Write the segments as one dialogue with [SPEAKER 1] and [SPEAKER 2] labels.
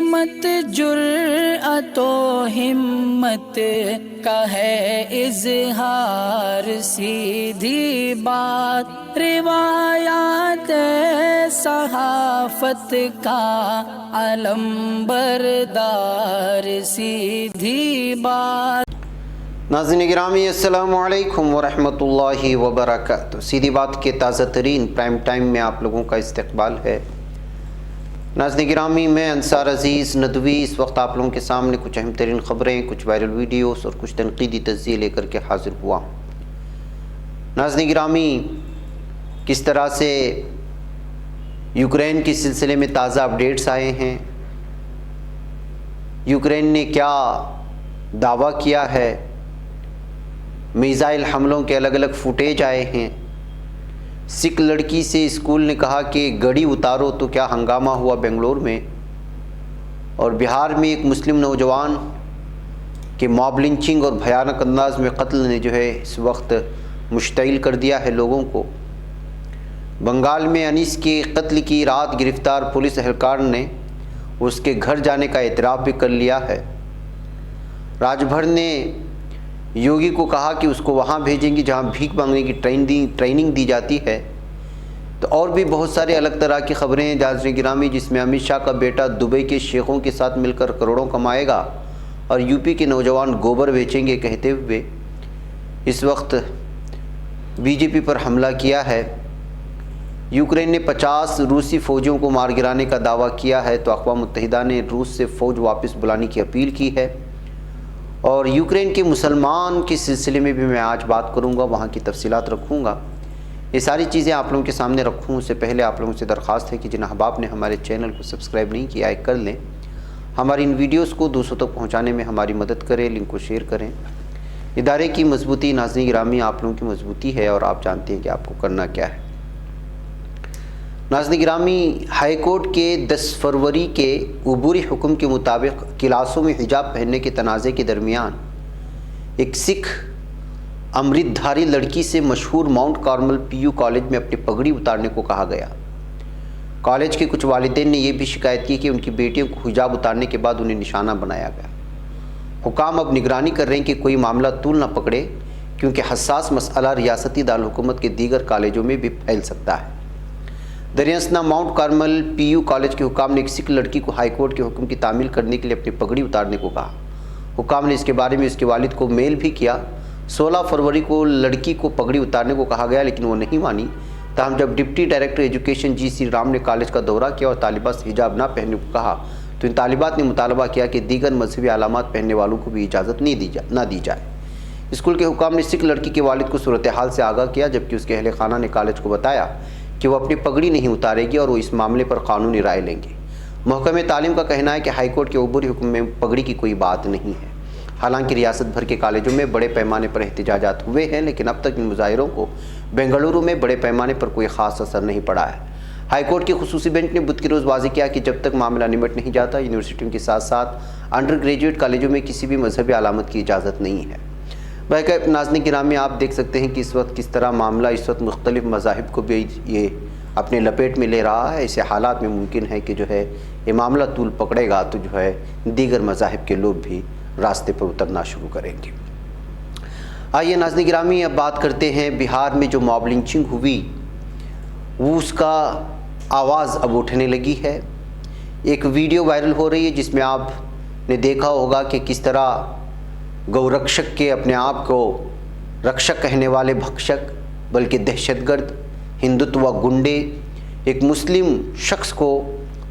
[SPEAKER 1] عصمت جرأت و ہمت کا ہے اظہار، سیدھی بات روایات صحافت کا علم بردار، سیدھی بات۔
[SPEAKER 2] ناظرین گرامی السلام علیکم ورحمۃ اللہ وبرکاتہ۔ سیدھی بات کے تازہ ترین پرائم ٹائم میں آپ لوگوں کا استقبال ہے۔ ناظرین گرامی، میں انصار عزیز ندوی اس وقت آپ لوگوں کے سامنے کچھ اہم ترین خبریں، کچھ وائرل ویڈیوز اور کچھ تنقیدی تجزیے لے کر کے حاضر ہوا ہوں۔ ناظرین گرامی، کس طرح سے یوکرین کے سلسلے میں تازہ اپڈیٹس آئے ہیں، یوکرین نے کیا دعویٰ کیا ہے، میزائل حملوں کے الگ الگ فوٹیج آئے ہیں، سکھ لڑکی سے اسکول نے کہا کہ گڑی اتارو تو کیا ہنگامہ ہوا بنگلور میں، اور بہار میں ایک مسلم نوجوان کے موب لنچنگ اور بھیانک انداز میں قتل نے جو ہے اس وقت مشتعل کر دیا ہے لوگوں کو۔ بنگال میں انیس کے قتل کی رات گرفتار پولیس اہلکار نے اس کے گھر جانے کا اعتراف بھی کر لیا ہے۔ راج بھر نے یوگی کو کہا کہ اس کو وہاں بھیجیں گی جہاں بھیک مانگنے کی ٹریننگ دی جاتی ہے۔ تو اور بھی بہت سارے الگ طرح کی خبریں ہیں ناظرین گرامی، جس میں امت شاہ کا بیٹا دبئی کے شیخوں کے ساتھ مل کر کروڑوں کمائے گا اور یو پی کے نوجوان گوبر بیچیں گے کہتے ہوئے اس وقت بی جے پی پر حملہ کیا ہے۔ یوکرین نے 50 روسی فوجیوں کو مار گرانے کا دعویٰ کیا ہے، تو اقوام متحدہ نے روس سے فوج واپس بلانے کی اپیل کی ہے۔ اور یوکرین کے مسلمان کے سلسلے میں بھی میں آج بات کروں گا، وہاں کی تفصیلات رکھوں گا۔ یہ ساری چیزیں آپ لوگوں کے سامنے رکھوں اس سے پہلے آپ لوگوں سے درخواست ہے کہ جن احباب نے ہمارے چینل کو سبسکرائب نہیں کیا ہے کر لیں، ہماری ان ویڈیوز کو دوسروں تک پہنچانے میں ہماری مدد کریں، لنک کو شیئر کریں۔ ادارے کی مضبوطی ناظرین گرامی آپ لوگوں کی مضبوطی ہے، اور آپ جانتے ہیں کہ آپ کو کرنا کیا ہے۔ ناظرین گرامی، ہائی کورٹ کے 10 فروری کے عبوری حکم کے مطابق کلاسوں میں حجاب پہننے کے تنازع کے درمیان ایک سکھ امرت دھاری لڑکی سے مشہور Mount Carmel P U college میں اپنی پگڑی اتارنے کو کہا گیا۔ کالج کے کچھ والدین نے یہ بھی شکایت کی کہ ان کی بیٹیوں کو حجاب اتارنے کے بعد انہیں نشانہ بنایا گیا۔ حکام اب نگرانی کر رہے ہیں کہ کوئی معاملہ طول نہ پکڑے، کیونکہ حساس مسئلہ ریاستی دارالحکومت کے دیگر کالجوں میں بھی پھیل سکتا ہے۔ دریاسنا Mount Carmel P U college کے حکام نے ایک سکھ لڑکی کو ہائی کورٹ کے حکم کی تعمیل کرنے کے لیے اپنی پگڑی اتارنے کو کہا۔ حکام نے اس کے بارے میں اس کے والد کو میل بھی کیا۔ 16 فروری کو لڑکی کو پگڑی اتارنے کو کہا گیا، لیکن وہ نہیں مانی۔ تاہم جب ڈپٹی ڈائریکٹر ایجوکیشن جی سی رام نے کالج کا دورہ کیا اور طالبات سے حجاب نہ پہننے کو کہا، تو ان طالبات نے مطالبہ کیا کہ دیگر مذہبی علامات پہننے والوں کو بھی اجازت نہ دی جائے۔ اسکول کے حکام نے سکھ لڑکی کے والد کو صورتحال سے آگاہ کیا، جبکہ اس کے اہل خانہ نے کالج کو بتایا کہ وہ اپنی پگڑی نہیں اتارے گی اور وہ اس معاملے پر قانونی رائے لیں گے۔ محکمہ تعلیم کا کہنا ہے کہ ہائی کورٹ کے عبوری حکم میں پگڑی کی کوئی بات نہیں ہے۔ حالانکہ ریاست بھر کے کالجوں میں بڑے پیمانے پر احتجاجات ہوئے ہیں، لیکن اب تک ان مظاہروں کو بنگلورو میں بڑے پیمانے پر کوئی خاص اثر نہیں پڑا ہے۔ ہائی کورٹ کی خصوصی بینچ نے بدھ کے روز واضح کیا کہ جب تک معاملہ نمٹ نہیں جاتا، یونیورسٹیوں کے ساتھ ساتھ انڈر گریجویٹ کالجوں میں کسی بھی مذہبی علامت کی اجازت نہیں ہے۔ بہرکیف ناظرین گرامی، آپ دیکھ سکتے ہیں کہ اس وقت کس طرح معاملہ اس وقت مختلف مذاہب کو بھی یہ اپنے لپیٹ میں لے رہا ہے۔ ایسے حالات میں ممکن ہے کہ جو ہے یہ معاملہ طول پکڑے گا تو جو ہے دیگر مذاہب کے لوگ بھی راستے پر اترنا شروع کریں گے۔ آئیے ناظرین گرامی، اب بات کرتے ہیں بہار میں جو موب لنچنگ ہوئی وہ اس کا آواز اب اٹھنے لگی ہے۔ ایک ویڈیو وائرل ہو رہی ہے جس میں آپ نے دیکھا ہوگا کہ کس طرح گو رکشک کے اپنے آپ کو رکشک کہنے والے بھکشک بلکہ دہشت گرد ہندوتوا گنڈے ایک مسلم شخص کو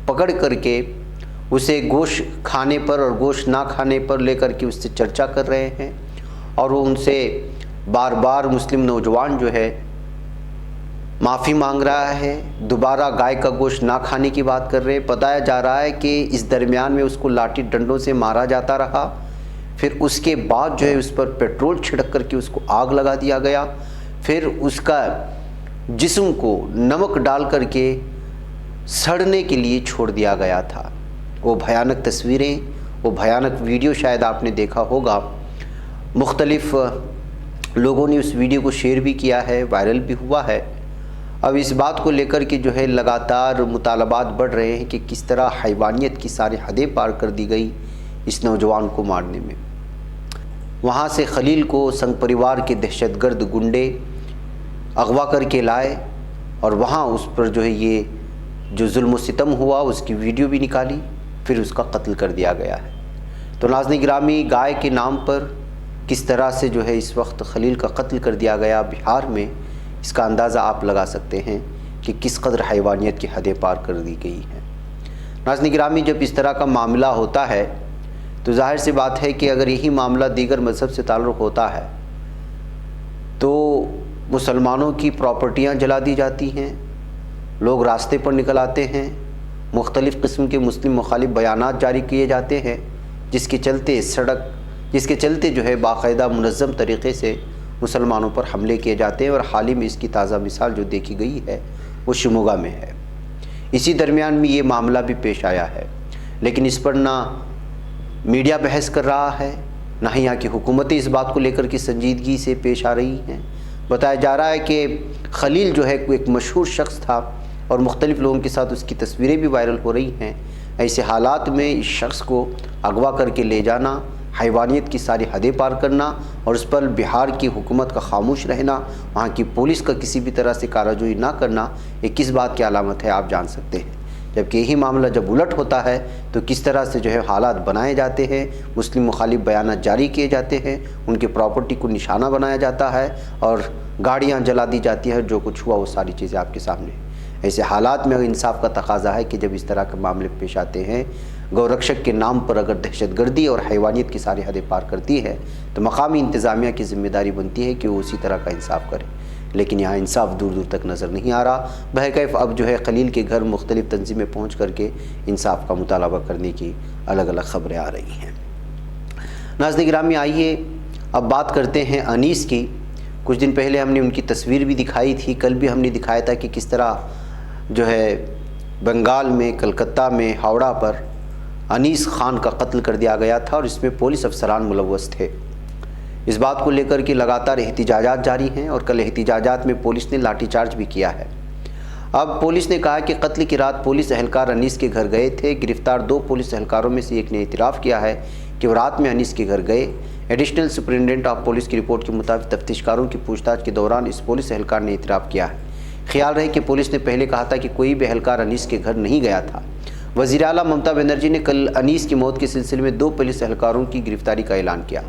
[SPEAKER 2] پکڑ کر کے اسے گوشت کھانے پر اور گوشت نہ کھانے پر لے کر کے اس سے چرچا کر رہے ہیں، اور وہ ان سے بار بار مسلم نوجوان جو ہے معافی مانگ رہا ہے، دوبارہ گائے کا گوشت نہ کھانے کی بات کر رہے ہیں۔ بتایا جا رہا ہے کہ اس درمیان میں اس کو لاٹھی ڈنڈوں سے مارا جاتا رہا، پھر اس کے بعد جو ہے اس پر پیٹرول چھڑک کر کے اس کو آگ لگا دیا گیا، پھر اس کا جسم کو نمک ڈال کر کے سڑنے کے لیے چھوڑ دیا گیا تھا۔ وہ بھیانک تصویریں، وہ بھیانک ویڈیو شاید آپ نے دیکھا ہوگا، مختلف لوگوں نے اس ویڈیو کو شیئر بھی کیا ہے، وائرل بھی ہوا ہے۔ اب اس بات کو لے کر کے جو ہے لگاتار مطالبات بڑھ رہے ہیں کہ کس طرح حیوانیت کی ساری حدیں پار کر دی گئی اس نوجوان کو مارنے میں۔ وہاں سے خلیل کو سنگ پریوار کے دہشت گرد گنڈے اغوا کر کے لائے اور وہاں اس پر جو ہے یہ جو ظلم و ستم ہوا اس کی ویڈیو بھی نکالی، پھر اس کا قتل کر دیا گیا ہے۔ تو ناظرین گرامی، گائے کے نام پر کس طرح سے جو ہے اس وقت خلیل کا قتل کر دیا گیا بہار میں، اس کا اندازہ آپ لگا سکتے ہیں کہ کس قدر حیوانیت کی حدیں پار کر دی گئی ہیں۔ ناظرین گرامی، جب اس طرح کا معاملہ ہوتا ہے تو ظاہر سی بات ہے کہ اگر یہی معاملہ دیگر مذہب سے تعلق ہوتا ہے تو مسلمانوں کی پراپرٹیاں جلا دی جاتی ہیں، لوگ راستے پر نکل آتے ہیں، مختلف قسم کے مسلم مخالف بیانات جاری کیے جاتے ہیں، جس کے چلتے جو ہے باقاعدہ منظم طریقے سے مسلمانوں پر حملے کیے جاتے ہیں، اور حال ہی میں اس کی تازہ مثال جو دیکھی گئی ہے وہ شموگا میں ہے۔ اسی درمیان میں یہ معاملہ بھی پیش آیا ہے، لیکن اس پر نہ میڈیا بحث کر رہا ہے، نہ ہی یہاں کی حکومتیں اس بات کو لے کر کے سنجیدگی سے پیش آ رہی ہیں۔ بتایا جا رہا ہے کہ خلیل جو ہے ایک مشہور شخص تھا اور مختلف لوگوں کے ساتھ اس کی تصویریں بھی وائرل ہو رہی ہیں۔ ایسے حالات میں اس شخص کو اغوا کر کے لے جانا، حیوانیت کی ساری حدیں پار کرنا اور اس پر بہار کی حکومت کا خاموش رہنا، وہاں کی پولیس کا کسی بھی طرح سے کارروائی نہ کرنا، یہ کس بات کی علامت ہے آپ جان سکتے ہیں۔ جبکہ یہی معاملہ جب الٹ ہوتا ہے تو کس طرح سے جو ہے حالات بنائے جاتے ہیں، مسلم مخالف بیانات جاری کیے جاتے ہیں، ان کے پراپرٹی کو نشانہ بنایا جاتا ہے اور گاڑیاں جلا دی جاتی ہیں، جو کچھ ہوا وہ ساری چیزیں آپ کے سامنے ہیں۔ ایسے حالات میں انصاف کا تقاضا ہے کہ جب اس طرح کے معاملے پیش آتے ہیں، گورکشک کے نام پر اگر دہشت گردی اور حیوانیت کی ساری حدیں پار کرتی ہے تو مقامی انتظامیہ کی ذمہ داری بنتی ہے کہ وہ اسی طرح کا انصاف کرے، لیکن یہاں انصاف دور دور تک نظر نہیں آ رہا۔ بہرکیف اب جو ہے خلیل کے گھر مختلف تنظیمیں پہنچ کر کے انصاف کا مطالبہ کرنے کی الگ الگ خبریں آ رہی ہیں۔ ناظرین گرامی، آئیے اب بات کرتے ہیں انیس کی۔ کچھ دن پہلے ہم نے ان کی تصویر بھی دکھائی تھی، کل بھی ہم نے دکھایا تھا کہ کس طرح جو ہے بنگال میں، کلکتہ میں، ہاوڑہ پر انیس خان کا قتل کر دیا گیا تھا اور اس میں پولیس افسران ملوث تھے۔ اس بات کو لے کر کے لگاتار احتجاجات جاری ہیں اور کل احتجاجات میں پولیس نے لاٹھی چارج بھی کیا ہے۔ اب پولیس نے کہا کہ قتل کی رات پولیس اہلکار انیس کے گھر گئے تھے۔ گرفتار 2 پولیس اہلکاروں میں سے ایک نے اعتراف کیا ہے کہ وہ رات میں انیس کے گھر گئے۔ ایڈیشنل سپرنٹینڈنٹ آف پولیس کی رپورٹ کے مطابق تفتیشکاروں کی پوچھ تاچھ کے دوران اس پولیس اہلکار نے اعتراف کیا ہے۔ خیال رہے کہ پولیس نے پہلے کہا تھا کہ کوئی بھی اہلکار انیس کے گھر نہیں گیا تھا۔ وزیر اعلیٰ ممتا بنرجی نے کل انیس کی موت کے سلسلے میں 2 پولیس اہلکاروں کی گرفتاری کا اعلان کیا۔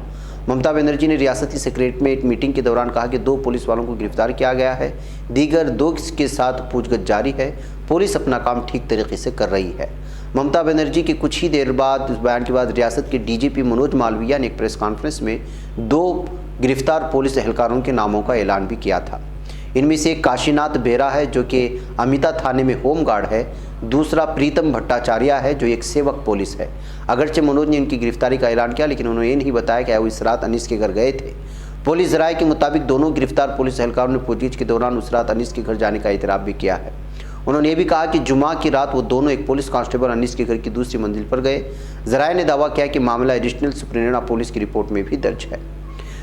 [SPEAKER 2] ممتا بنرجی نے ریاستی سیکریٹریٹ میں ایک میٹنگ کے دوران کہا کہ 2 پولیس والوں کو گرفتار کیا گیا ہے، دیگر 2 کے ساتھ پوچھ گچھ جاری ہے، پولیس اپنا کام ٹھیک طریقے سے کر رہی ہے۔ ممتا بنرجی کے کچھ ہی دیر بعد اس بیان کے بعد ریاست کے ڈی جی پی منوج مالویہ نے ایک پریس کانفرنس میں 2 گرفتار پولیس اہلکاروں کے ناموں کا اعلان بھی کیا تھا۔ ان میں سے ایک کاشی ناتھ بیرا ہے جو کہ امیتا تھانے میں ہوم گارڈ ہے، دوسرا پریتم بھٹاچاریہ ہے جو ایک سیوک پولیس ہے۔ اگرچہ منوج نے ان کی گرفتاری کا اعلان کیا لیکن انہوں نے یہ نہیں بتایا کہ وہ اس رات انیس کے گھر گئے تھے۔ پولیس ذرائع کے مطابق دونوں گرفتار پولیس اہلکاروں نے پوچھ گچھ کے دوران اس رات انیس کے گھر جانے کا اعتراف بھی کیا ہے۔ انہوں نے یہ بھی کہا کہ جمعہ کی رات وہ دونوں ایک پولیس کانسٹیبل انیس کے گھر کی دوسری منزل پر گئے۔ ذرائع نے دعویٰ کیا کہ معاملہ ایڈیشنل سپرنٹینڈنٹ آف پولیس کی رپورٹ میں بھی درج ہے۔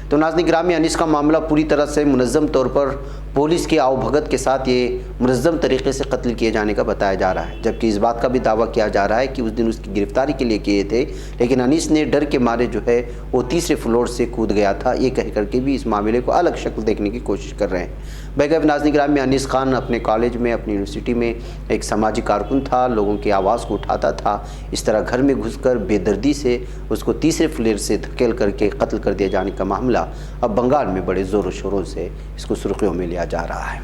[SPEAKER 2] تو ناظرین گرامی، انیس کا معاملہ پوری طرح سے منظم طور پر پولیس کے آؤ بھگت کے ساتھ یہ منظم طریقے سے قتل کیے جانے کا بتایا جا رہا ہے، جبکہ اس بات کا بھی دعویٰ کیا جا رہا ہے کہ اس دن اس کی گرفتاری کے لیے کیے تھے لیکن انیس نے ڈر کے مارے جو ہے وہ تیسرے فلور سے کود گیا تھا، یہ کہہ کر کے بھی اس معاملے کو الگ شکل دیکھنے کی کوشش کر رہے ہیں۔ بہرکیف ناظرین گرامی، انیس خان اپنے کالج میں، اپنی یونیورسٹی میں ایک سماجی کارکن تھا، لوگوں کی آواز کو اٹھاتا تھا۔ اس طرح گھر میں گھس کر بے دردی سے اس کو تیسرے فلور سے دھکیل کر کے قتل کر دیا جانے کا معاملہ اب بنگال میں بڑے زور و شوروں سے اس کو سرخیوں میں لیا جا رہا ہے۔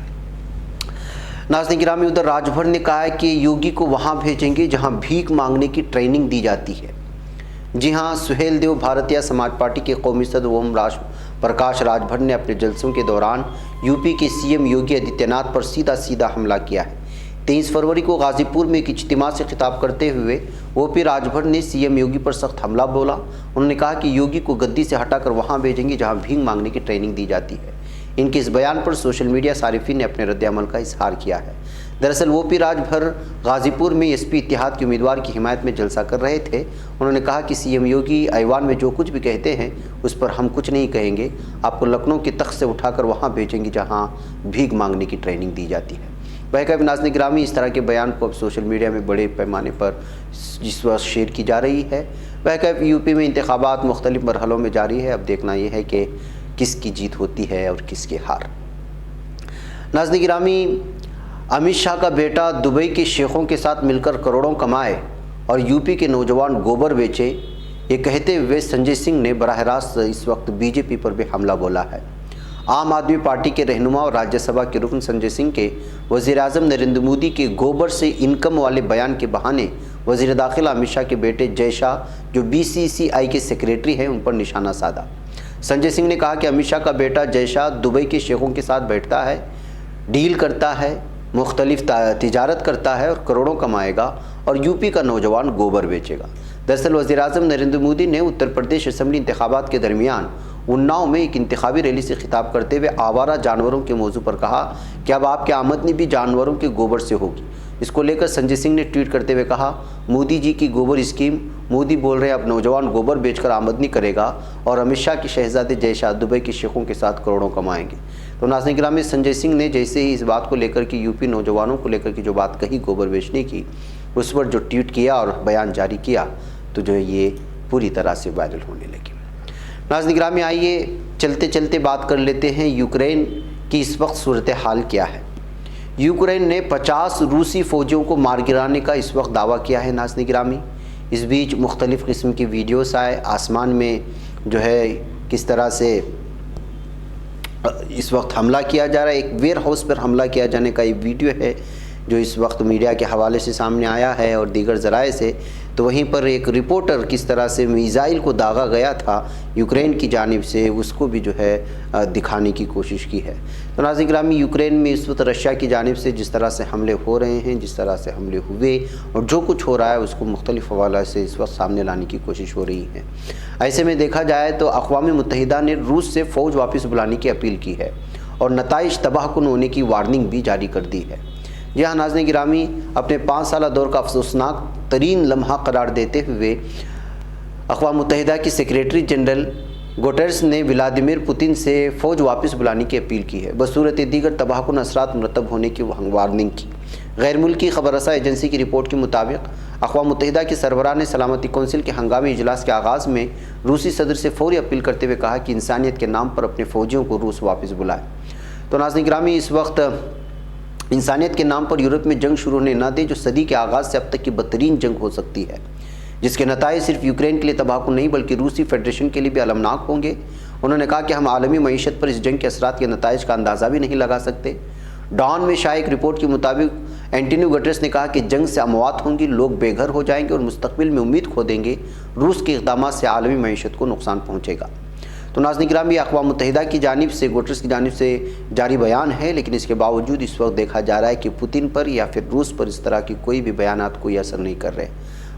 [SPEAKER 2] ناظرین گرامی، ادھر راج بھر نے کہا ہے کہ یوگی کو وہاں بھیجیں گے جہاں بھیک مانگنے کی ٹریننگ دی جاتی ہے۔ جی ہاں، سہیل دیو بھارتیہ سماج پارٹی کے قومی صدر اوم پرکاش راج بھر نے اپنے جلسوں کے دوران یو پی کے سی ایم یوگی آدتیہ ناتھ پر سیدھا حملہ کیا ہے۔ 23 فروری کو غازی پور میں ایک اجتماع سے خطاب کرتے ہوئے او پی راج بھر نے سی ایم یوگی پر سخت حملہ بولا۔ انہوں نے کہا کہ یوگی کو گدی سے ہٹا کر وہاں بھیجیں گے جہاں بھیک مانگنے کی ٹریننگ دی جاتی ہے۔ ان کے اس بیان پر سوشل میڈیا صارفین نے اپنے رد عمل کا اظہار کیا ہے۔ دراصل او پی راج بھر غازی پور میں ایس پی اتحاد کے امیدوار کی حمایت میں جلسہ کر رہے تھے۔ انہوں نے کہا کہ سی ایم یوگی ایوان میں جو کچھ بھی کہتے ہیں اس پر ہم کچھ نہیں کہیں گے، آپ کو لکھنؤ کے تخت سے اٹھا کر وہاں بھیجیں گے جہاں بھیک مانگنے کی ٹریننگ دی جاتی ہے۔ بہرکیف ناظرین گرامی اس طرح کے بیان کو اب سوشل میڈیا میں بڑے پیمانے پر جس وقت شیئر کی جا رہی ہے۔ بہرکیف یو پی میں انتخابات مختلف مرحلوں میں جاری ہے، اب دیکھنا یہ ہے کہ کس کی جیت ہوتی ہے اور کس کی ہار۔ ناظرین گرامی، امت شاہ کا بیٹا دبئی کے شیخوں کے ساتھ مل کر کروڑوں کمائے اور یو پی کے نوجوان گوبر بیچے، یہ کہتے ہوئے سنجے سنگھ نے براہ راست اس وقت بی جے پی پر بھی حملہ بولا ہے۔ عام آدمی پارٹی کے رہنما اور راجیہ سبھا کے رکن سنجے سنگھ کے وزیر اعظم نریندر مودی کے گوبر سے انکم والے بیان کے بہانے وزیر داخلہ امت شاہ کے بیٹے جے شاہ جو بی سی سی آئی کے سیکریٹری ہیں ان پر نشانہ سادھا۔ سنجے سنگھ نے کہا کہ امت شاہ کا بیٹا جے شاہ دبئی کے شیخوں کے ساتھ بیٹھتا ہے، ڈیل کرتا ہے، مختلف تجارت کرتا ہے اور کروڑوں کمائے گا اور یو پی کا نوجوان گوبر بیچے گا۔ دراصل وزیر اعظم نریندر مودی نے اتر پردیش اسمبلی انتخابات کے درمیان اناؤ میں ایک انتخابی ریلی سے خطاب کرتے ہوئے آوارہ جانوروں کے موضوع پر کہا کہ اب آپ کی آمدنی بھی جانوروں کے گوبر سے ہوگی۔ اس کو لے کر سنجے سنگھ نے ٹویٹ کرتے ہوئے کہا، مودی جی کی گوبر اسکیم، مودی بول رہے ہیں اب نوجوان گوبر بیچ کر آمدنی کرے گا اور امت شاہ کے شہزادے جے شاہ دبئی کے شیخوں کے ساتھ کروڑوں کمائیں گے۔ تو ناظرین گرامی، سنجے سنگھ نے جیسے ہی اس بات کو لے کر کہ یو پی نوجوانوں کو لے کر کی جو بات کہی گوبر بیچنے کی، اس پر جو ٹویٹ کیا اور بیان جاری کیا تو جو ہے یہ پوری طرح سے وائرل ہونے لگی۔ ناظرین گرامی، آئیے چلتے چلتے بات کر لیتے ہیں یوکرین کی اس وقت صورتحال کیا ہے۔ یوکرین نے 50 روسی فوجیوں کو مار گرانے کا اس وقت دعویٰ کیا ہے۔ ناظرین گرامی، اس بیچ مختلف قسم کی ویڈیوز آئے، آسمان میں جو ہے کس طرح سے اس وقت حملہ کیا جا رہا ہے، ایک ویئر ہاؤس پر حملہ کیا جانے کا یہ ویڈیو ہے جو اس وقت میڈیا کے حوالے سے سامنے آیا ہے اور دیگر ذرائع سے۔ تو وہیں پر ایک رپورٹر کس طرح سے میزائل کو داغا گیا تھا یوکرین کی جانب سے، اس کو بھی جو ہے دکھانے کی کوشش کی ہے۔ تو ناظرین گرامی، یوکرین میں اس وقت رشیا کی جانب سے جس طرح سے حملے ہو رہے ہیں، جس طرح سے حملے ہوئے اور جو کچھ ہو رہا ہے اس کو مختلف حوالہ سے اس وقت سامنے لانے کی کوشش ہو رہی ہے۔ ایسے میں دیکھا جائے تو اقوام متحدہ نے روس سے فوج واپس بلانے کی اپیل کی ہے اور نتائج تباہ کن ہونے کی وارننگ بھی جاری کر دی ہے۔ جی ہاں ناظرین گرامی، اپنے 5 سالہ دور کا افسوسناک ترین لمحہ قرار دیتے ہوئے اقوام متحدہ کی سیکریٹری جنرل گوٹرس نے ولادیمیر پوتن سے فوج واپس بلانے کی اپیل کی ہے، بصورت دیگر تباہ کن اثرات مرتب ہونے کی وارننگ کی۔ غیر ملکی خبر رساں ایجنسی کی رپورٹ کے مطابق اقوام متحدہ کے سربراہ نے سلامتی کونسل کے ہنگامی اجلاس کے آغاز میں روسی صدر سے فوری اپیل کرتے ہوئے کہا کہ انسانیت کے نام پر اپنے فوجیوں کو روس واپس بلائے۔ تو ناظرین گرامی، اس وقت انسانیت کے نام پر یورپ میں جنگ شروع ہونے نہ دے جو صدی کے آغاز سے اب تک کی بدترین جنگ ہو سکتی ہے، جس کے نتائج صرف یوکرین کے لیے تباہ کن نہیں بلکہ روسی فیڈریشن کے لیے بھی المناک ہوں گے۔ انہوں نے کہا کہ ہم عالمی معیشت پر اس جنگ کے اثرات کے نتائج کا اندازہ بھی نہیں لگا سکتے۔ ڈان میں شائع ایک رپورٹ کے مطابق اینٹونیو گٹرس نے کہا کہ جنگ سے اموات ہوں گی، لوگ بے گھر ہو جائیں گے اور مستقبل میں امید کھو دیں گے۔ روس کے اقدامات سے عالمی معیشت کو نقصان پہنچے گا۔ تو ناظرین گرامی، اقوام متحدہ کی جانب سے گوٹرس کی جانب سے جاری بیان ہے، لیکن اس کے باوجود اس وقت دیکھا جا رہا ہے کہ پوتن پر یا پھر روس پر اس طرح کی کوئی بھی بیانات کوئی اثر نہیں کر رہے،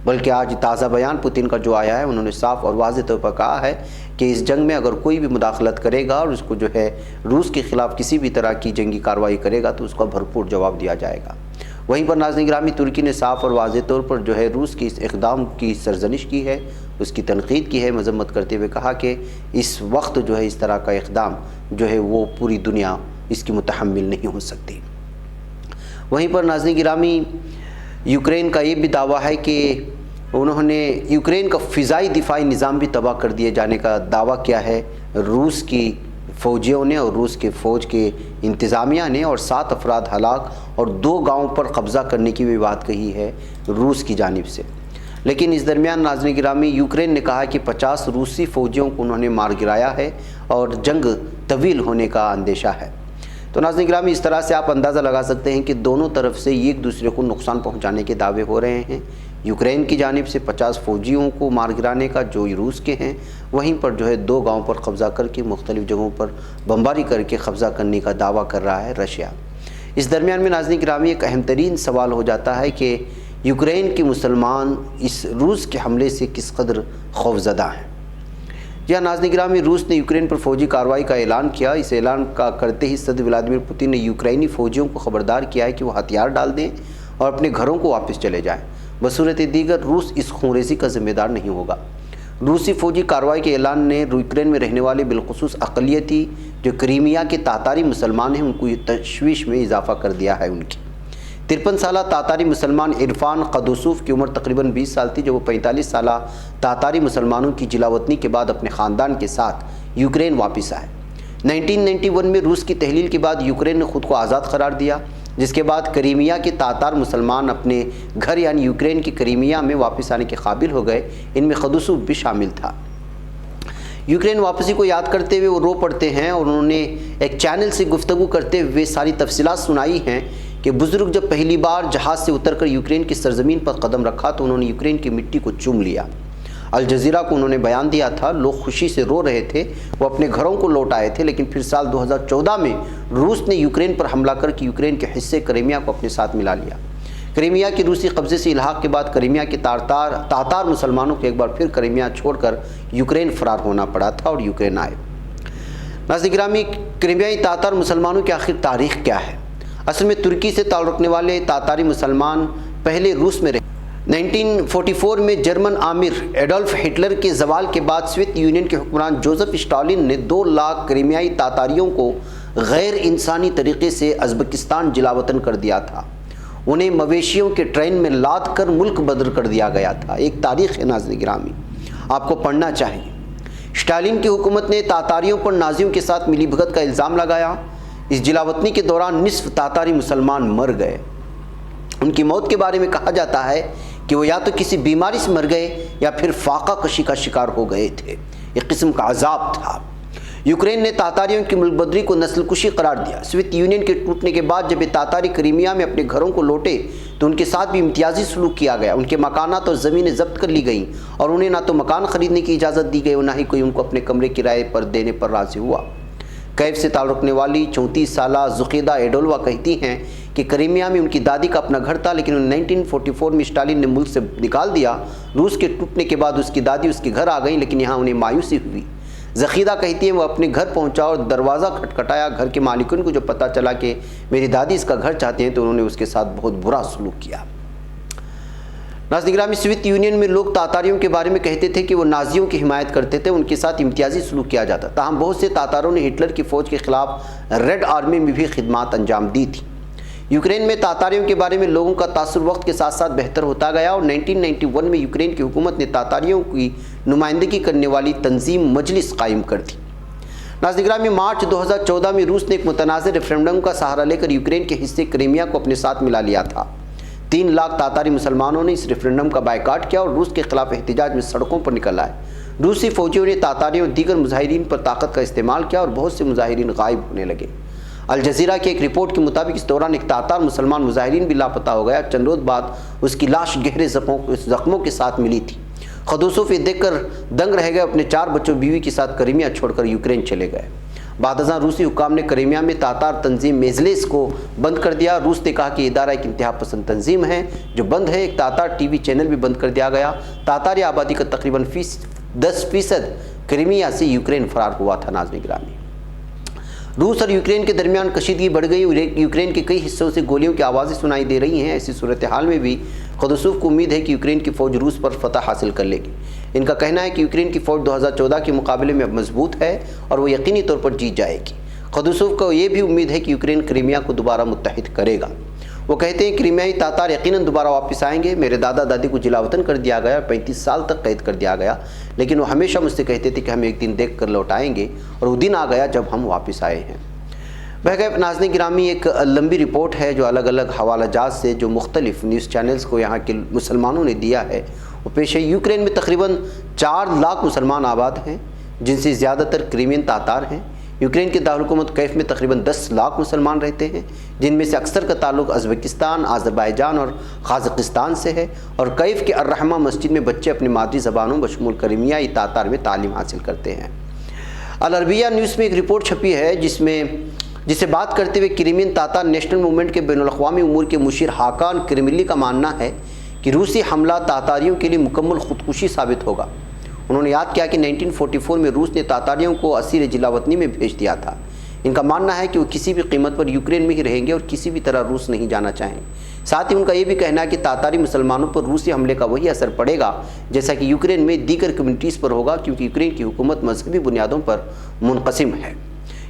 [SPEAKER 2] بلکہ آج تازہ بیان پوتن کا جو آیا ہے انہوں نے صاف اور واضح طور پر کہا ہے کہ اس جنگ میں اگر کوئی بھی مداخلت کرے گا اور اس کو جو ہے روس کے خلاف کسی بھی طرح کی جنگی کارروائی کرے گا تو اس کا بھرپور جواب دیا جائے گا۔ وہیں پر ناظرین گرامی، ترکی نے صاف اور واضح طور پر جو ہے روس کی اس اقدام کی سرزنش کی ہے، اس کی تنقید کی ہے، مذمت کرتے ہوئے کہا کہ اس وقت جو ہے اس طرح کا اقدام جو ہے وہ پوری دنیا اس کی متحمل نہیں ہو سکتی۔ وہیں پر ناظرین گرامی، یوکرین کا یہ بھی دعویٰ ہے کہ انہوں نے یوکرین کا فضائی دفاعی نظام بھی تباہ کر دیے جانے کا دعویٰ کیا ہے روس کی فوجیوں نے اور روس کے فوج کے انتظامیہ نے، اور 7 افراد ہلاک اور 2 گاؤں پر قبضہ کرنے کی بھی بات کہی ہے روس کی جانب سے۔ لیکن اس درمیان ناظرین گرامی، یوکرین نے کہا کہ 50 روسی فوجیوں کو انہوں نے مار گرایا ہے اور جنگ طویل ہونے کا اندیشہ ہے۔ تو ناظرین گرامی، اس طرح سے آپ اندازہ لگا سکتے ہیں کہ دونوں طرف سے ایک دوسرے کو نقصان پہنچانے کے دعوے ہو رہے ہیں۔ یوکرین کی جانب سے 50 فوجیوں کو مار گرانے کا جو روس کے ہیں، وہیں پر جو ہے 2 گاؤں پر قبضہ کر کے مختلف جگہوں پر بمباری کر کے قبضہ کرنے کا دعویٰ کر رہا ہے رشیا۔ اس درمیان میں ناظرین گرامی ایک اہم ترین سوال ہو جاتا ہے کہ یوکرین کے مسلمان اس روس کے حملے سے کس قدر خوفزدہ ہیں۔ جی ہاں ناظرین گرامی، روس نے یوکرین پر فوجی کارروائی کا اعلان کیا۔ اس اعلان کا کرتے ہی صدر ولادیمیر پوتن نے یوکرینی فوجیوں کو خبردار کیا ہے کہ وہ ہتھیار ڈال دیں اور اپنے گھروں کو واپس چلے جائیں، بصورت دیگر روس اس خونریزی کا ذمہ دار نہیں ہوگا۔ روسی فوجی کارروائی کے اعلان نے یوکرین میں رہنے والے بالخصوص اقلیتی جو کریمیا کے تاتاری مسلمان ہیں ان کو تشویش میں اضافہ کر دیا ہے ان کی۔ 53 سالہ تاتاری مسلمان عرفان قدوسوف کی عمر تقریباً 20 سال تھی، جو وہ 45 سالہ تاتاری مسلمانوں کی جلاوطنی کے بعد اپنے خاندان کے ساتھ یوکرین واپس آئے۔ 1991 میں روس کی تحلیل کے بعد یوکرین نے خود کو آزاد قرار دیا، جس کے بعد کریمیا کے تاتار مسلمان اپنے گھر یعنی یوکرین کی کریمیا میں واپس آنے کے قابل ہو گئے۔ ان میں قدوسوف بھی شامل تھا۔ یوکرین واپسی کو یاد کرتے ہوئے وہ رو پڑتے ہیں اور انہوں نے ایک چینل سے گفتگو کرتے ہوئے ساری تفصیلات سنائی ہیں کہ بزرگ جب پہلی بار جہاز سے اتر کر یوکرین کی سرزمین پر قدم رکھا تو انہوں نے یوکرین کی مٹی کو چوم لیا۔ الجزیرہ کو انہوں نے بیان دیا تھا، لوگ خوشی سے رو رہے تھے، وہ اپنے گھروں کو لوٹ آئے تھے، لیکن پھر سال 2014 میں روس نے یوکرین پر حملہ کر کے یوکرین کے حصے کریمیا کو اپنے ساتھ ملا لیا۔ کریمیا کی روسی قبضے سے الحاق کے بعد کریمیا کے تاتار مسلمانوں کو ایک بار پھر کریمیا چھوڑ کر یوکرین فرار ہونا پڑا تھا اور یوکرین آئے۔ ناظرین گرامی، کریمیائی تاتار مسلمانوں کی آخر تاریخ کیا ہے؟ اصل میں ترکی سے تعلق رکھنے والے تاتاری مسلمان پہلے روس میں رہے۔ 1944 میں جرمن آمر ایڈولف ہٹلر کے زوال کے بعد سوویت یونین کے حکمران جوزف اسٹالن نے 2 لاکھ کریمیائی تاتاریوں کو غیر انسانی طریقے سے ازبکستان جلاوطن کر دیا تھا۔ انہیں مویشیوں کے ٹرین میں لاد کر ملک بدر کر دیا گیا تھا۔ ایک تاریخ ہے ناظرین گرامی، آپ کو پڑھنا چاہیے۔ اسٹالن کی حکومت نے تاتاریوں پر نازیوں کے ساتھ ملی بھگت کا الزام لگایا۔ اس جلاوطنی کے دوران نصف تاتاری مسلمان مر گئے۔ ان کی موت کے بارے میں کہا جاتا ہے کہ وہ یا تو کسی بیماری سے مر گئے یا پھر فاقہ کشی کا شکار ہو گئے تھے۔ ایک قسم کا عذاب تھا۔ یوکرین نے تاتاریوں کی ملک بدری کو نسل کشی قرار دیا۔ سوویت یونین کے ٹوٹنے کے بعد جب یہ تاتاری کریمیا میں اپنے گھروں کو لوٹے تو ان کے ساتھ بھی امتیازی سلوک کیا گیا۔ ان کے مکانات اور زمینیں ضبط کر لی گئیں اور انہیں نہ تو مکان خریدنے کی اجازت دی گئی اور نہ ہی کوئی ان کو اپنے کمرے کرائے پر دینے پر راضی ہوا۔ کیف سے تعلق رکھنے والی 34 سالہ زخیدہ ایڈولوا کہتی ہیں کہ کریمیا میں ان کی دادی کا اپنا گھر تھا، لیکن 1944 میں اسٹالن نے ملک سے نکال دیا۔ روس کے ٹوٹنے کے بعد اس کی دادی اس کے گھر آ گئیں، لیکن یہاں انہیں مایوسی ہوئی۔ زخیدہ کہتی ہیں وہ اپنے گھر پہنچا اور دروازہ کھٹکھٹایا۔ گھر کے مالکن کو جب پتہ چلا کہ میری دادی اس کا گھر چاہتے ہیں تو انہوں نے اس کے ساتھ بہت برا سلوک کیا۔ ناظرین گرامی، سوویت یونین میں لوگ تاتاریوں کے بارے میں کہتے تھے کہ وہ نازیوں کی حمایت کرتے تھے، ان کے ساتھ امتیازی سلوک کیا جاتا۔ تاہم بہت سے تاتاروں نے ہٹلر کی فوج کے خلاف ریڈ آرمی میں بھی خدمات انجام دی تھی۔ یوکرین میں تاتاریوں کے بارے میں لوگوں کا تاثر وقت کے ساتھ ساتھ بہتر ہوتا گیا اور 1991 میں یوکرین کی حکومت نے تاتاریوں کی نمائندگی کرنے والی تنظیم مجلس قائم کر دی۔ ناظرین گرامی، مارچ 2014 میں روس نے ایک متنازع ریفرنڈم کا سہارا لے کر یوکرین کے حصے کریمیا کو اپنے ساتھ ملا لیا تھا۔ 3 لاکھ تاتاری مسلمانوں نے اس ریفرنڈم کا بائیکاٹ کیا اور روس کے خلاف احتجاج میں سڑکوں پر نکل آئے۔ روسی فوجیوں نے تاتاریوں اور دیگر مظاہرین پر طاقت کا استعمال کیا اور بہت سے مظاہرین غائب ہونے لگے۔ الجزیرہ کی ایک رپورٹ کے مطابق اس دوران ایک تاتار مسلمان مظاہرین بھی لاپتہ ہو گیا۔ چند روز بعد اس کی لاش گہرے زخموں کے ساتھ ملی تھی۔ قدوسوف یہ دیکھ کر دنگ رہ گئے، اپنے 4 بچوں بیوی کے ساتھ کریمیا چھوڑ کر یوکرین چلے گئے۔ بعد ازاں روسی حکام نے کریمیا میں تاتار تنظیم میزلیس کو بند کر دیا۔ روس نے کہا کہ یہ ادارہ ایک انتہا پسند تنظیم ہے جو بند ہے۔ ایک تاتار ٹی وی چینل بھی بند کر دیا گیا۔ تاتاری آبادی کا تقریباً 10% کریمیا سے یوکرین فرار ہوا تھا۔ ناظرین گرامی، روس اور یوکرین کے درمیان کشیدگی بڑھ گئی۔ یوکرین کے کئی حصوں سے گولیوں کی آوازیں سنائی دے رہی ہیں۔ ایسی صورتحال میں بھی قدوسوف کو امید ہے کہ یوکرین کی فوج روس پر فتح حاصل کر لے گی۔ ان کا کہنا ہے کہ یوکرین کی فوج 2014 کے مقابلے میں اب مضبوط ہے اور وہ یقینی طور پر جیت جائے گی۔ قدوسوف کو یہ بھی امید ہے کہ یوکرین کریمیا کو دوبارہ متحد کرے گا۔ وہ کہتے ہیں کریمیائی تاتار یقیناً دوبارہ واپس آئیں گے۔ میرے دادا دادی کو جلاوطن کر دیا گیا، 35 سال تک قید کر دیا گیا، لیکن وہ ہمیشہ مجھ سے کہتے تھے کہ ہم ایک دن دیکھ کر لوٹ آئیں گے، اور وہ دن آ گیا جب ہم واپس آئے ہیں۔ بہرکیف ناظرین گرامی، ایک لمبی رپورٹ ہے جو الگ الگ حوالہ جات سے جو مختلف نیوز چینلز کو یہاں کے مسلمانوں نے دیا ہے وہ پیش ہے۔ یوکرین میں تقریباً 4 لاکھ مسلمان آباد ہیں، جن سے زیادہ تر کریمین تاتار ہیں۔ یوکرین کے دارالحکومت کیف میں تقریباً 10 لاکھ مسلمان رہتے ہیں، جن میں سے اکثر کا تعلق ازبکستان، آذربائیجان اور قازقستان سے ہے، اور کیف کے الرحمہ مسجد میں بچے اپنی مادری زبانوں بشمول کریمیائی تاتار میں تعلیم حاصل کرتے ہیں۔ العربیہ نیوز میں ایک رپورٹ چھپی ہے جسے بات کرتے ہوئے کریمین تاتار نیشنل موومنٹ کے بین الاقوامی امور کے مشیر ہاکان کرملی کا ماننا ہے کہ روسی حملہ تاتاریوں کے لیے مکمل خودکشی ثابت ہوگا۔ انہوں نے یاد کیا کہ 1944 میں روس نے تاتاریوں کو اسیر جلاوطنی میں بھیج دیا تھا۔ ان کا ماننا ہے کہ وہ کسی بھی قیمت پر یوکرین میں ہی رہیں گے اور کسی بھی طرح روس نہیں جانا چاہیں گے۔ ساتھ ہی ان کا یہ بھی کہنا ہے کہ تاتاری مسلمانوں پر روسی حملے کا وہی اثر پڑے گا جیسا کہ یوکرین میں دیگر کمیونٹیز پر ہوگا، کیونکہ یوکرین کی حکومت مذہبی بنیادوں پر منقسم ہے۔